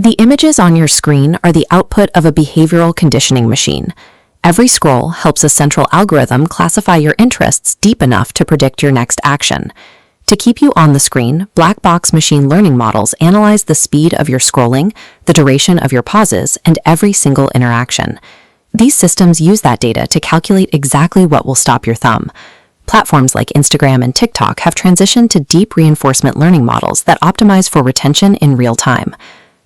The images on your screen are the output of a behavioral conditioning machine. Every scroll helps a central algorithm classify your interests deep enough to predict your next action. To keep you on the screen, black box machine learning models analyze the speed of your scrolling, the duration of your pauses, and every single interaction. These systems use that data to calculate exactly what will stop your thumb. Platforms like Instagram and TikTok have transitioned to deep reinforcement learning models that optimize for retention in real time.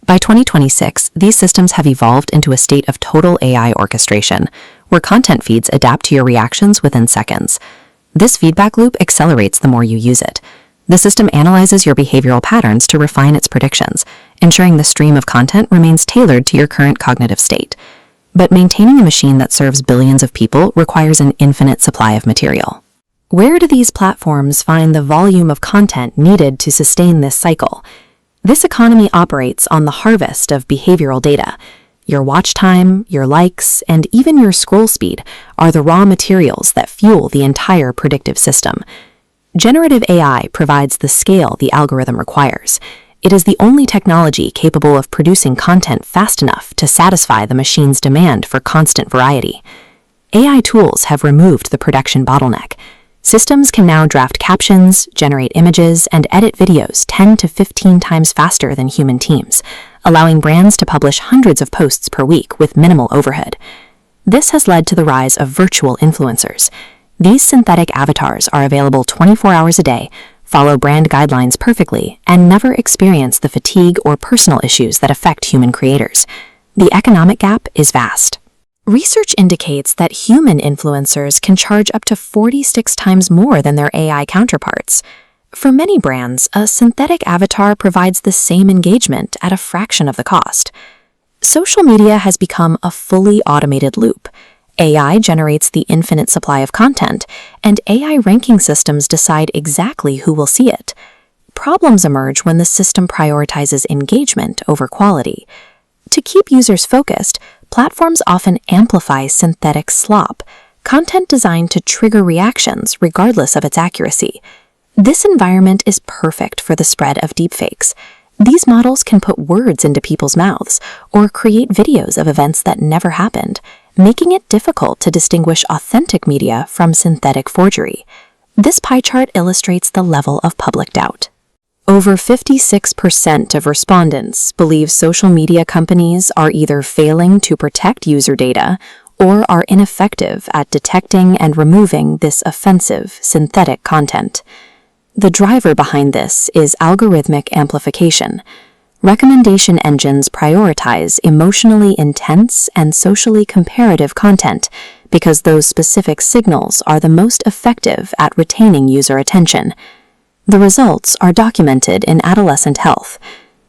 By 2026, these systems have evolved into a state of total AI orchestration, where content feeds adapt to your reactions within seconds. This feedback loop accelerates the more you use it. The system analyzes your behavioral patterns to refine its predictions, ensuring the stream of content remains tailored to your current cognitive state. But maintaining a machine that serves billions of people requires an infinite supply of material. Where do these platforms find the volume of content needed to sustain this cycle? This economy operates on the harvest of behavioral data. Your watch time, your likes, and even your scroll speed are the raw materials that fuel the entire predictive system. Generative AI provides the scale the algorithm requires. It is the only technology capable of producing content fast enough to satisfy the machine's demand for constant variety. AI tools have removed the production bottleneck. Systems can now draft captions, generate images, and edit videos 10 to 15 times faster than human teams, allowing brands to publish hundreds of posts per week with minimal overhead. This has led to the rise of virtual influencers. These synthetic avatars are available 24 hours a day, follow brand guidelines perfectly, and never experience the fatigue or personal issues that affect human creators. The economic gap is vast. Research indicates that human influencers can charge up to 46 times more than their AI counterparts. For many brands, a synthetic avatar provides the same engagement at a fraction of the cost. Social media has become a fully automated loop. AI generates the infinite supply of content, and AI ranking systems decide exactly who will see it. Problems emerge when the system prioritizes engagement over quality. To keep users focused, platforms often amplify synthetic slop, content designed to trigger reactions regardless of its accuracy. This environment is perfect for the spread of deepfakes. These models can put words into people's mouths or create videos of events that never happened, making it difficult to distinguish authentic media from synthetic forgery. This pie chart illustrates the level of public doubt. Over 56% of respondents believe social media companies are either failing to protect user data or are ineffective at detecting and removing this offensive synthetic content. The driver behind this is algorithmic amplification. Recommendation engines prioritize emotionally intense and socially comparative content because those specific signals are the most effective at retaining user attention. The results are documented in adolescent health.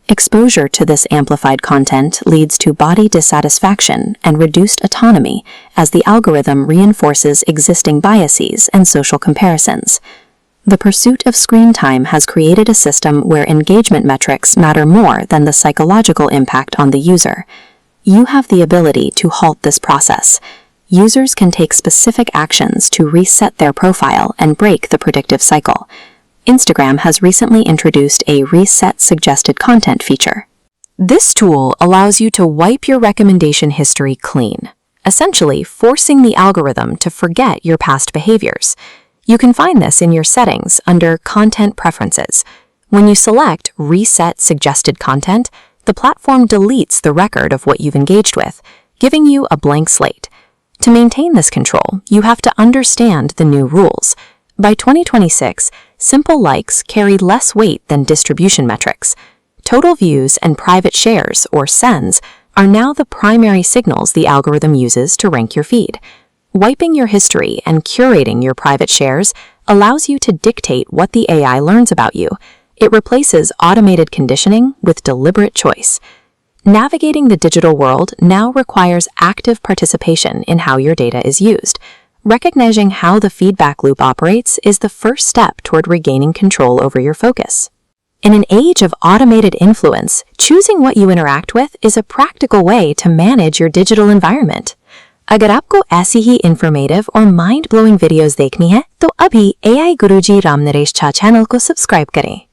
Exposure to this amplified content leads to body dissatisfaction and reduced autonomy as the algorithm reinforces existing biases and social comparisons. The pursuit of screen time has created a system where engagement metrics matter more than the psychological impact on the user. You have the ability to halt this process. Users can take specific actions to reset their profile and break the predictive cycle. Instagram has recently introduced a Reset Suggested Content feature. This tool allows you to wipe your recommendation history clean, essentially forcing the algorithm to forget your past behaviors. You can find this in your settings under Content Preferences. When you select Reset Suggested Content, the platform deletes the record of what you've engaged with, giving you a blank slate. To maintain this control, you have to understand the new rules. By 2026, simple likes carry less weight than distribution metrics. Total views and private shares, or sends, are now the primary signals the algorithm uses to rank your feed. Wiping your history and curating your private shares allows you to dictate what the AI learns about you. It replaces automated conditioning with deliberate choice. Navigating the digital world now requires active participation in how your data is used. Recognizing how the feedback loop operates is the first step toward regaining control over your focus. In an age of automated influence, choosing what you interact with is a practical way to manage your digital environment. अगर आपको ऐसी ही informative और mind blowing videos देखनी है तो अभी AI गुरुजी Ram Naresh Jha channel को subscribe करें।